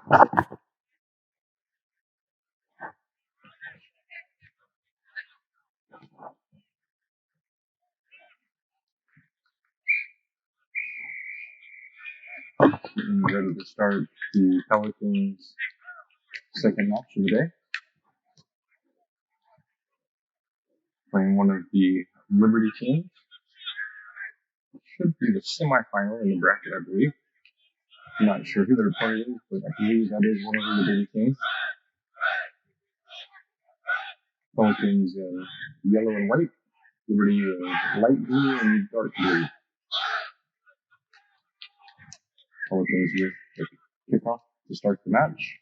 Getting ready to start the Pelicans' second match of the day. Playing one of the Liberty teams. Should be the semifinal in the bracket, I believe. I'm not sure who their opponent is, but I believe that is one of the Liberty teams. Pelicans in yellow and white. Liberty in light blue and dark blue. Pelicans with the kickoff to start the match.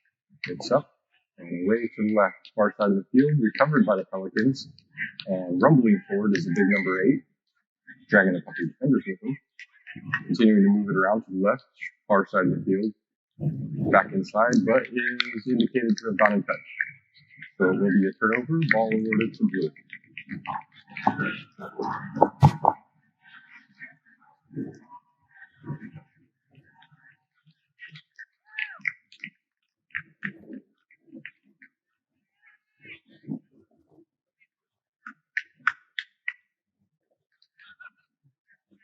It's up and away to the left, far side of the field, recovered by the Pelicans. And rumbling forward is the big number 8, dragging a couple of defenders with him. Continuing to move it around to the left, far side of the field, back inside, but is indicated to have gone in touch. So it will be a turnover, ball awarded to blue.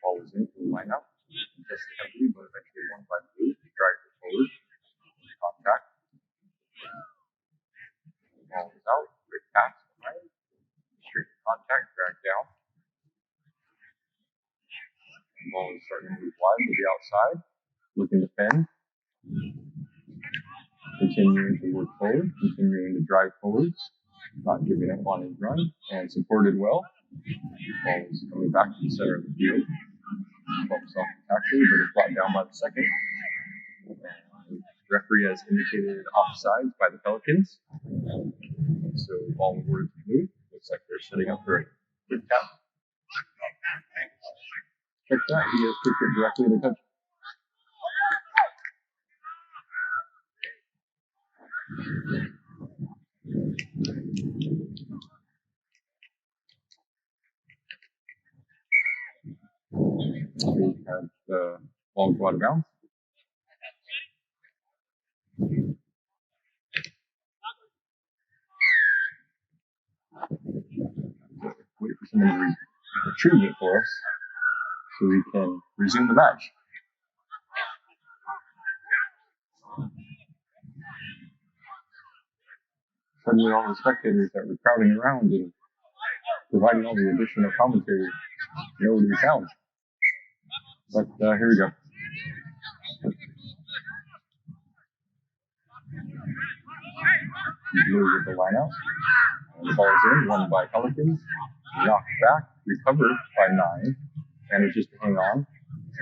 Ball is in from the line out. Contested heavily, but eventually won by blue. Drives it forward. Contact. Ball is out. Quick pass behind. Straight contact. Drag down. And ball is starting to move wide to the outside. Looking to defend. Continuing to work forward. Continuing to drive forwards. Not giving up on his run. And supported well. Ball is coming back to the center of the field. Bumps off the tackler, but is brought down by the second. And the referee has indicated offsides by the Pelicans. So ball awarded to blue. Looks like they're setting up for a quick tap. Check that. He has kicked it directly to touch. We have the ball go out of bounds. Wait for someone to retrieve it for us so we can resume the match. Suddenly all the spectators that were crowding around and providing all the additional commentary nowhere to be found. But here we go. Blue with the line out. The ball is in, won by Pelicans. Knocked back, recovered by 9. Managed just to hang on.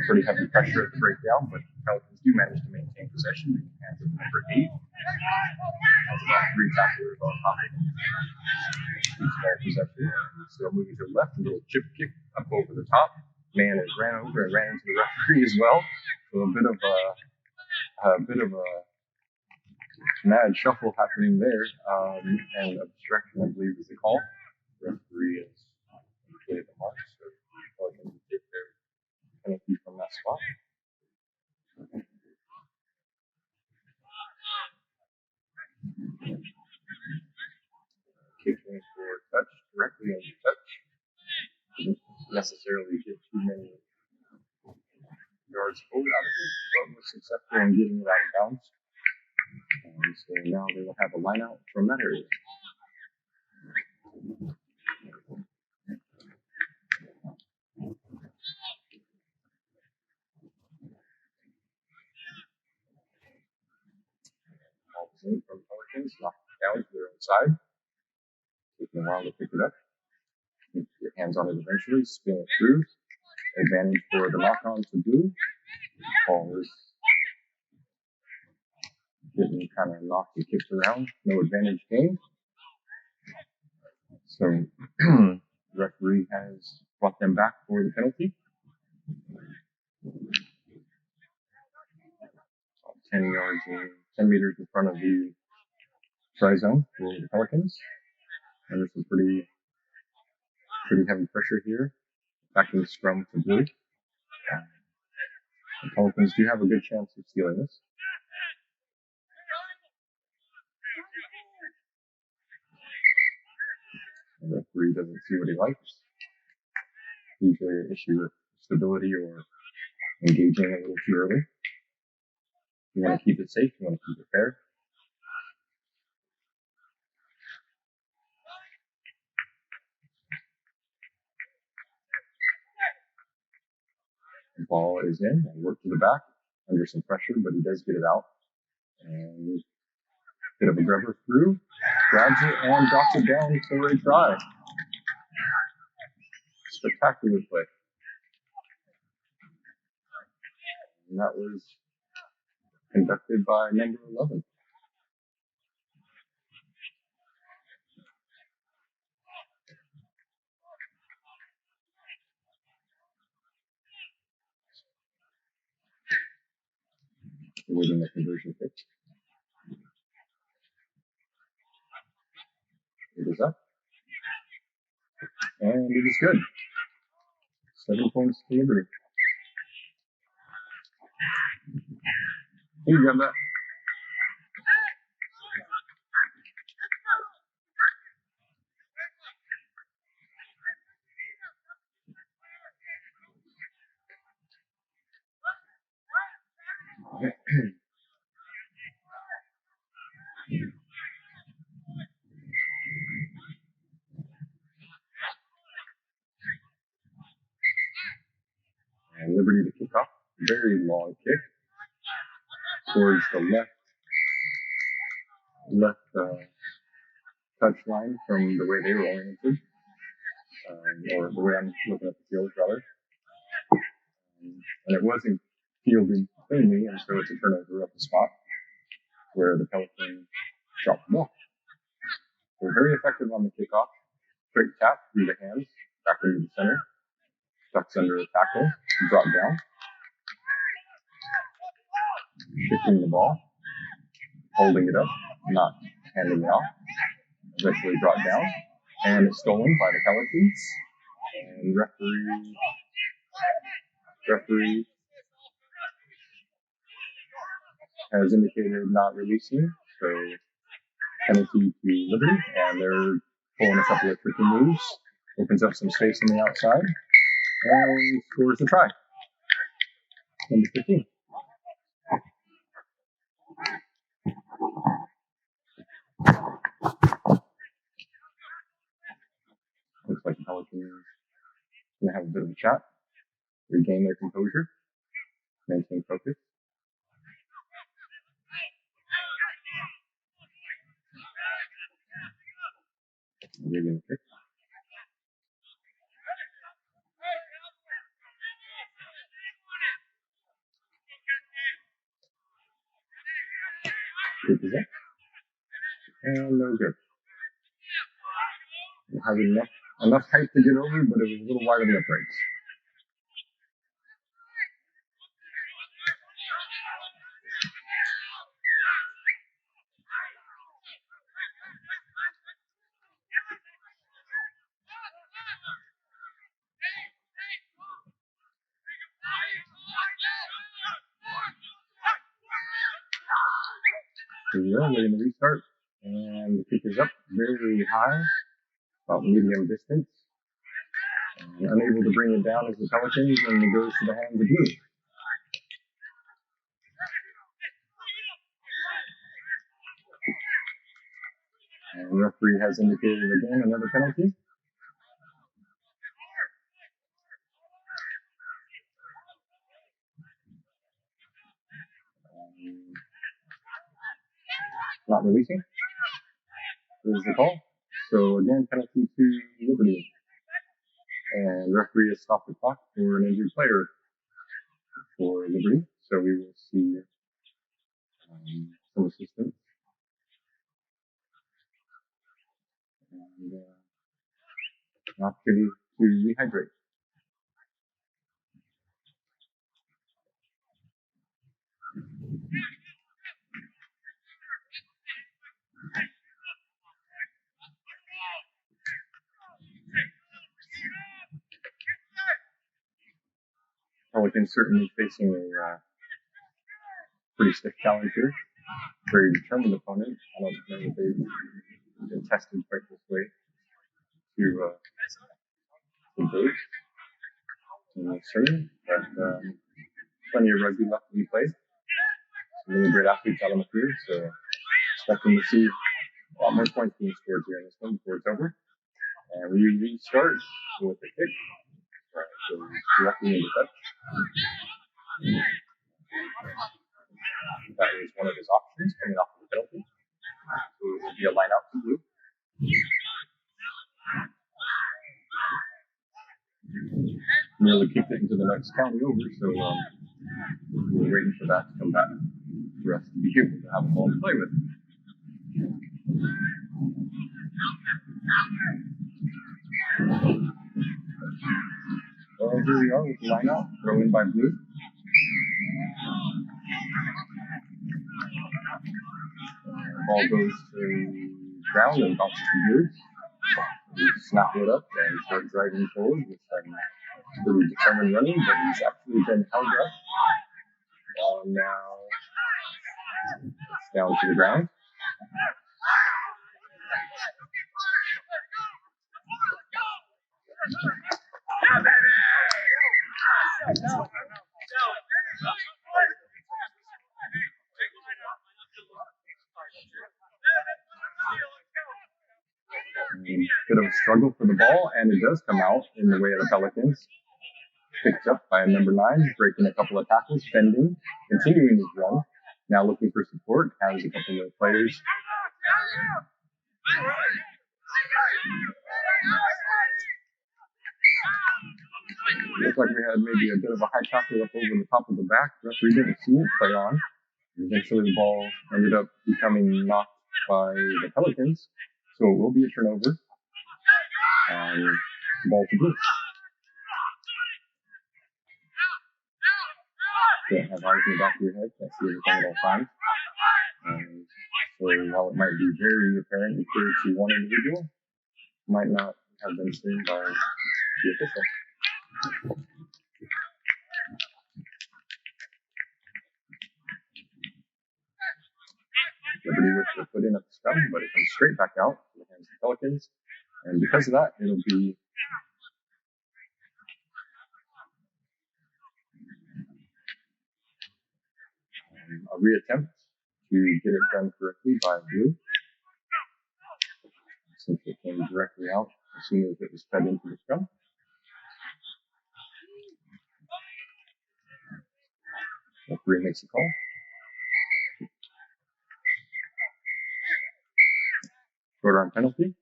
Pretty heavy pressure at the breakdown, but Pelicans do manage to maintain possession. And with number 8. Has about 3 tacklers on top of him. Small possession. Still moving to the left. A little chip kick up over the top. Man has ran over and ran into the referee as well. So a bit of a mad shuffle happening there, and obstruction, I believe, is the call. The referee has indicated the mark, so Pelicans will take their penalty from that spot. Kicking for touch, directly into touch. Didn't necessarily get too many yards forward out of it, but was successful in getting it out of bounds. And so now they will have a line out from that area. Ball is in from Pelicans, knocked down to their own side. Taking a while to pick it up. Get your hands on it eventually, spin it through. Advantage for the knock on to blue. Ball is getting kind of knocked and kicked around. No advantage gained. So the referee has brought them back for the penalty. 10 meters in front of the try zone for the Pelicans. And there's some pretty heavy pressure here. Backing the scrum to blue. The Pelicans do have a good chance of stealing this. The referee doesn't see what he likes. Usually an issue with stability or engaging a little too early. You want to keep it safe, you want to keep it fair. The ball is in and work to the back under some pressure, but he does get it out. And bit of a grabber through, grabs it and drops it down for a try. Spectacular play. And that was conducted by number 11. Awaiting the conversion kick. It is up. And it is good. 7 points to Liberty. You grab that. And Liberty to kick off. Very long kick towards the left touch line from the way they were oriented, or the way I'm looking at the field rather. And it wasn't fielded cleanly, and so it's a turnover up the spot where the Pelicans dropped the ball. They're very effective on the kickoff. Quick tap through the hands, back into the center, ducks under the tackle, drop down, shifting the ball, holding it up, not handing it off, eventually brought down, and it's stolen by the Pelicans. And referee has indicated not releasing, so penalty to Liberty, and they're pulling a couple of tricky moves, opens up some space on the outside, and scores a try. Number 15. Looks like the Pelicans are going to have a bit of a chat, regain their composure, maintain focus. Reading the kick. Kick is up. And no good. It had enough height to get over, but it was a little wide on the uprights. Here we go, waiting to restart. And the kick is up very high, about medium distance. And unable to bring it down as the Pelicans, and it goes to the hands of Blue. And the referee has indicated again another penalty. Not releasing is the call. So again, penalty to Liberty. And the referee has stopped the clock for an injured player for Liberty. So we will see some assistance. And an opportunity to rehydrate. Pelicans certainly facing a pretty stiff challenge here. Very determined opponent. I don't know that they've been tested quite this way to boost in the tournament, but plenty of rugby left to be played. Some really great athletes out on the field, so expecting to see a lot more points being scored here in this one before it's over. And we usually start with a kick, so directly into touch. That is one of his options coming off of the penalty. So it will be a line out to blue. Nearly kicked it into the next county over, so we're waiting for that to come back for us to be able to have a ball to play with. Well, here we are with the line out, throw in by blue. Ball goes to ground and bounces to blue. We snap it up and start driving forward with some pretty determined running, but he's actually been held up. Now it's down to the ground. Bit of a struggle for the ball, and it does come out in the way of the Pelicans. Picked up by number 9, breaking a couple of tackles, bending, continuing his run. Now looking for support, has a couple of players. Looks like we had maybe a bit of a high tackle up over the top of the back. Referee didn't see it play on. Eventually the ball ended up becoming knocked by the Pelicans, so it will be a turnover. And ball to blue. Can't have eyes in the back of your head, can't see everything at all times. So while it might be very apparent and clear to one individual, it might not have been seen by the official. Liberty with the foot in at the scrum, but it comes straight back out to the hands of the Pelicans. And because of that, it'll be a reattempt to get it done correctly by blue. Since it came directly out as soon as it was fed into the scrum. Referee makes a call. Short arm penalty.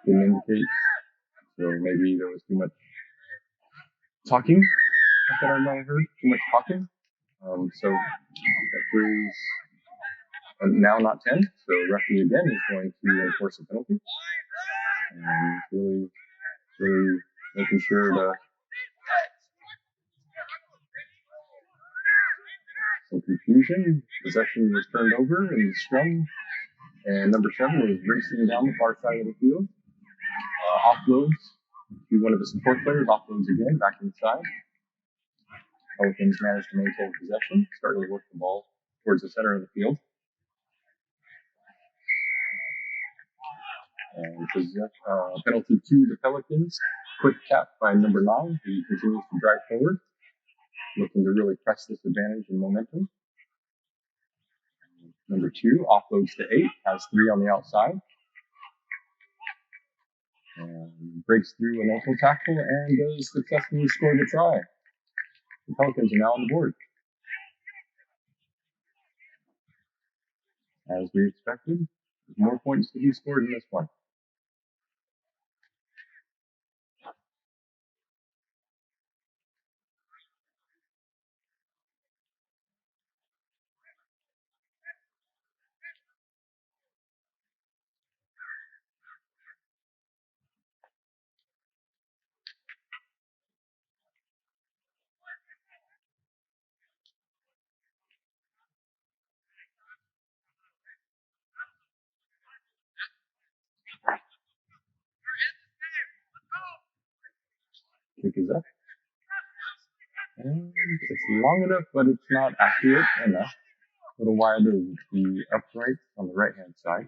Didn't indicate. So maybe there was too much talking. I thought I might have heard too much talking. So referee's now not 10. So referee again is going to enforce a penalty. And really making sure to some confusion. Possession was turned over in the scrum, and number 7 was racing down the far side of the field. Offloads to one of the support players, offloads again, back inside. Pelicans managed to maintain possession, starting to work the ball towards the center of the field. And penalty to the Pelicans. Quick tap by number 9, who continues to drive forward, looking to really press this advantage and momentum. Number 2 offloads to 8, has 3 on the outside. And breaks through an ankle tackle and does successfully score the try. The Pelicans are now on the board. As we expected, more points to be scored in this one. Kick is up. And it's long enough, but it's not accurate enough. A little wide of the upright on the right-hand side.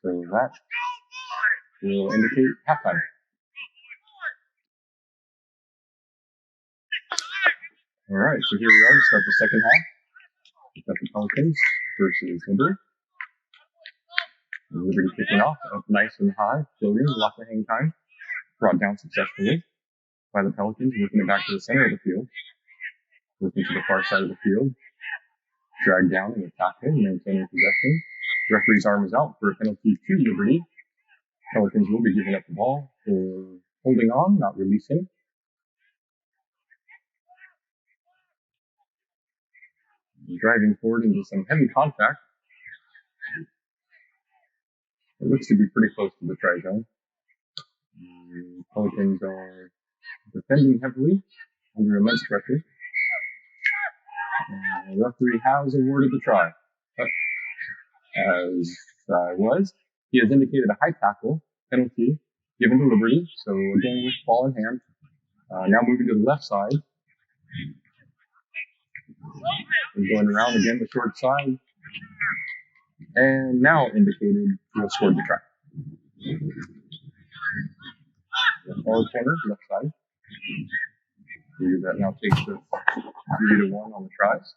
So that will indicate halftime. All right, so here we are to start the second half. We've got the Pelicans versus Liberty. Liberty kicking off up nice and high, floating, lots of hang time. Brought down successfully by the Pelicans, working it back to the center of the field. Working to the far side of the field. Dragged down and attacked him, maintaining possession. Referee's arm is out for a penalty to Liberty. Pelicans will be giving up the ball for holding on, not releasing. Driving forward into some heavy contact. It looks to be pretty close to the try zone. Pelicans are defending heavily under immense pressure. The referee has awarded the try. But as he has indicated a high tackle penalty given to Liberty. So again, with ball in hand. Now moving to the left side. And going around again the short side. And now indicated to have scored the try. The far corner, left side. That now takes the 3-1 on the tries.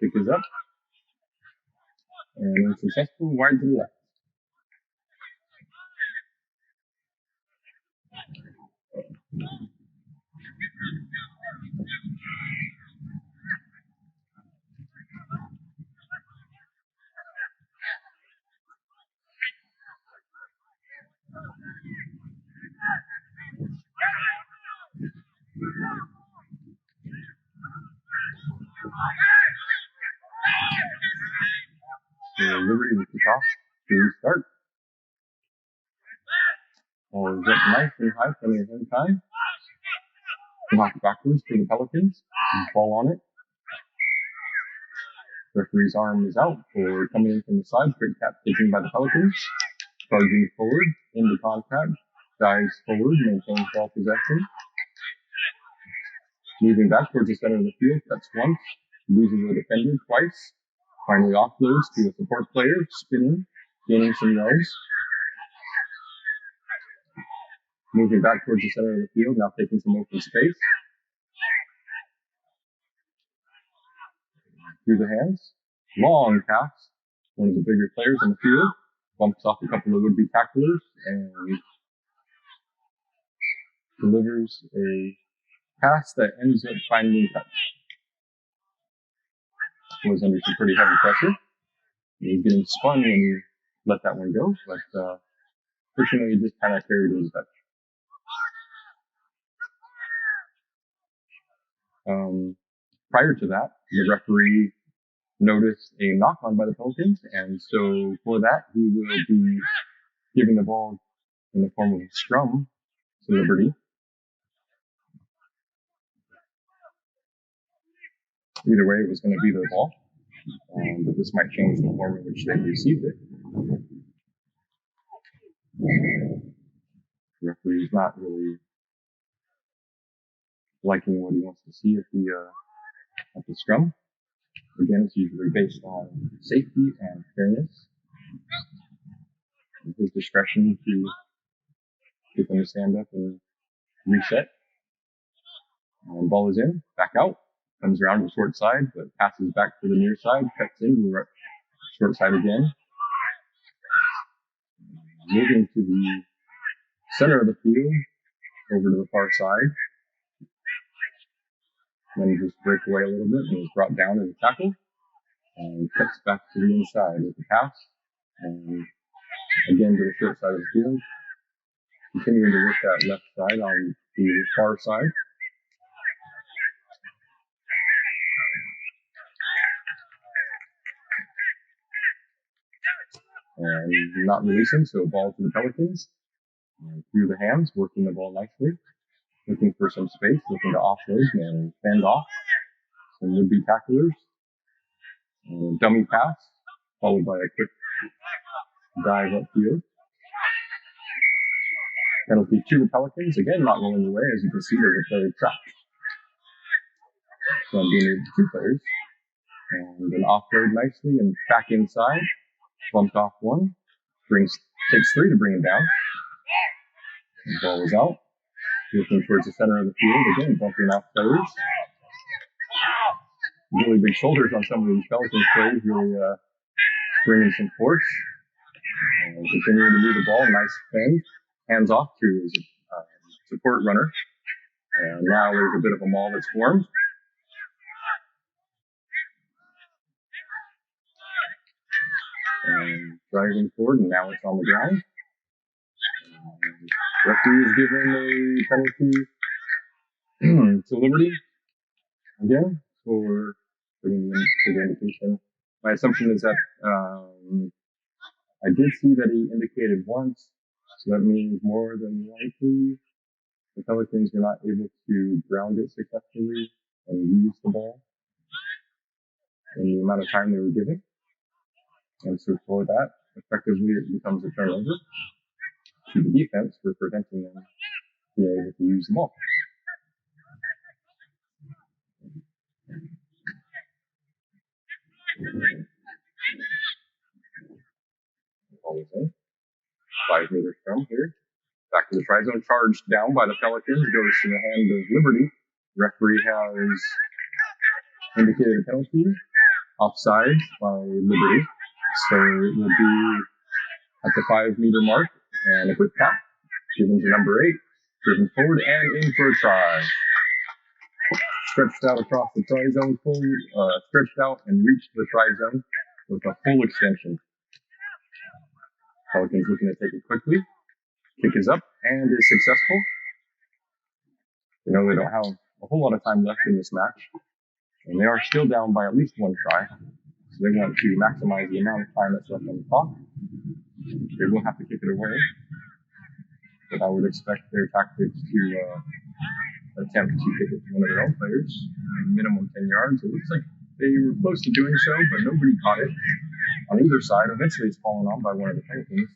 Kick is up. And unsuccessful, wide to the left. So Liberty will kick off to restart. Ball is up nice and high, plenty of hang time. Knocked backwards for the Pelicans. Ball on it. Referee's arm is out for coming in from the side. Quick tap taken by the Pelicans. Charging forward, into contact. Dives forward, maintains ball possession. Moving back towards the center of the field, cuts once. Loses the defender twice. Finally offloads to a support player, spinning, gaining some yards. Moving back towards the center of the field, now taking some open space. Through the hands. Long pass. One of the bigger players on the field. Bumps off a couple of would-be tacklers and delivers a pass that ends up finding touch. Was under some pretty heavy pressure. He was getting spun when he let that one go, but fortunately he just kind of carried his touch. Prior to that, the referee noticed a knock-on by the Pelicans, and so for that, he will be giving the ball in the form of a scrum to Liberty. Either way, it was going to be their ball, but this might change the form in which they received it. The referee's not really liking what he wants to see at the scrum. Again, it's usually based on safety and fairness. And his discretion to get them to stand up and reset. And ball is in, back out. Comes around to the short side, but passes back to the near side, cuts in to the short side again. Moving to the center of the field, over to the far side. Then he just breaks away a little bit and is brought down in a tackle. And cuts back to the inside with the pass. And again to the short side of the field. Continuing to work that left side on the far side. And not releasing, so ball to the Pelicans. And through the hands, working the ball nicely. Looking for some space, looking to offload and fend off some would-be tacklers. Dummy pass, followed by a quick dive upfield. Penalty to the Pelicans, again not rolling away. As you can see, there's a player trapped. So I'm doing two players. And an offload nicely and back inside. Bumped off one. Takes three to bring him down. The ball is out. Looking towards the center of the field. Again, bumping off players. Really big shoulders on some of these Pelicans players. Really bringing some force. And continuing to move the ball. Nice defend. Hands off to his support runner. And now there's a bit of a maul that's formed. And driving forward, and now it's on the ground. Referee is giving a penalty to Liberty again for the indication. My assumption is that I did see that he indicated once, so that means more than likely the Pelicans were not able to ground it successfully and use the ball in the amount of time they were given. And so for that, effectively it becomes a turnover to the defense for preventing them being able to use the ball. Always in. 5 meters from here. Back to the try zone, charged down by the Pelicans, goes to the hand of Liberty. Referee has indicated a penalty, offside by Liberty. So it will be at the 5 meter mark, and a quick tap, given to number 8, driven forward and in for a try. Stretched out across the try zone, stretched out and reached the try zone with a full extension. Pelicans looking to take it quickly. Kick is up and is successful. They know they don't have a whole lot of time left in this match, and they are still down by at least one try. So they want to maximize the amount of time that's left on the clock. They will have to kick it away, but I would expect their tactics to attempt to kick it to one of their own players, minimum 10 yards. It looks like they were close to doing so, but nobody caught it on either side. Eventually it's fallen on by one of the Pelicans.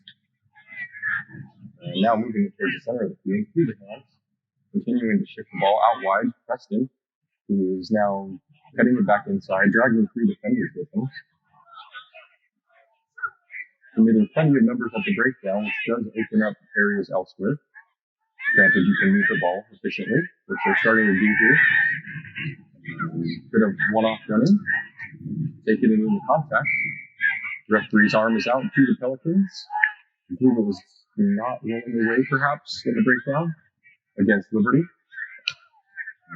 And now moving it towards the center of the field, through the hands, continuing to shift the ball out wide. Preston, who is now cutting it back inside, dragging 3 defenders with him. Committing plenty of numbers at the breakdown, which does open up areas elsewhere. Granted, you can move the ball efficiently, which they're starting to do here. Bit of one-off running. Take it into the contact. The referee's arm is out to the Pelicans. I believe it was not rolling away, perhaps, in the breakdown against Liberty.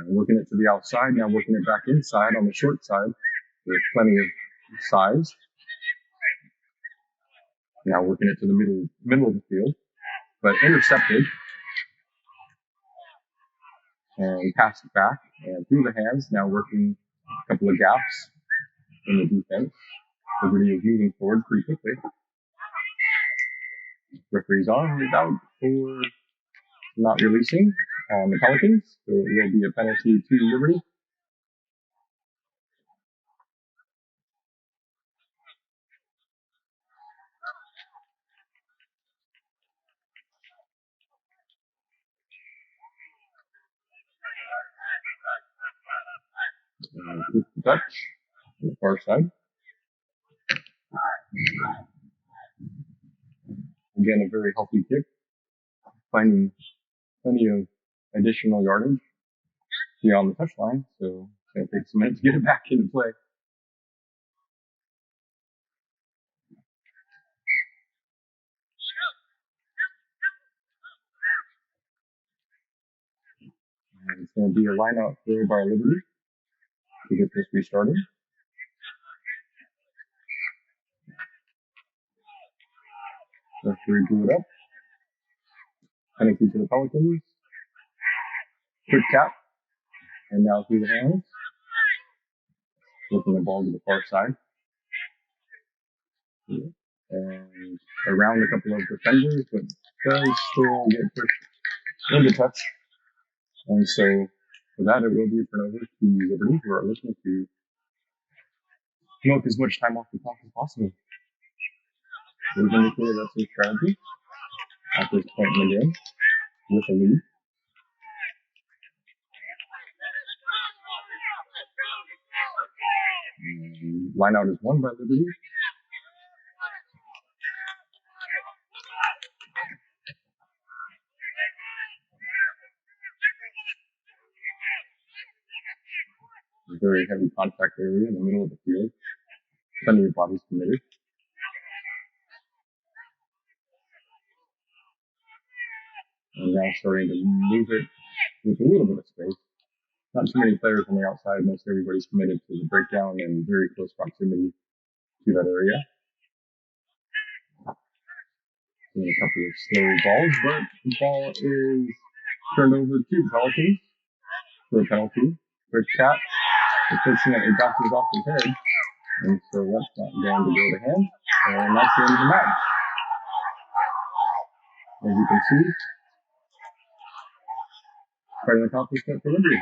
Working it to the outside, now working it back inside on the short side. There's plenty of size. Now working it to the middle of the field, but intercepted. And passed it back and through the hands, now working a couple of gaps in the defense. Liberty is moving forward pretty quickly. Referee's arm is out for not releasing on the Pelicans, so it will be a penalty to Liberty. Keep the touch on the far side. Again, a very healthy kick, finding plenty of additional yardage beyond the touchline, so it's going to take some minutes to get it back into play. And it's going to be a line-out throw by Liberty to get this restarted. Referee drew it up. Penalty to the Pelicans. Quick tap. And now through the hands. Flipping the ball to the far side. And around a couple of defenders, but does still get pushed into touch. And so for that, it will be a turnover to Liberty, who are looking to milk as much time off the clock as possible. They've indicated that's their strategy at this point in the game with a lead. Line out is won by Liberty. A very heavy contact area in the middle of the field. Plenty of bodies committed. And now starting to move it with a little bit of space. Not too many players on the outside. Most everybody's committed to the breakdown and very close proximity to that area. And a couple of slow balls, but the ball is turned over to the Pelicans for a penalty. Quick tap. Unfortunately, it bounces off his head. And so that's not going to go to him. And that's the end of the match. As you can see, quite an accomplishment for Liberty.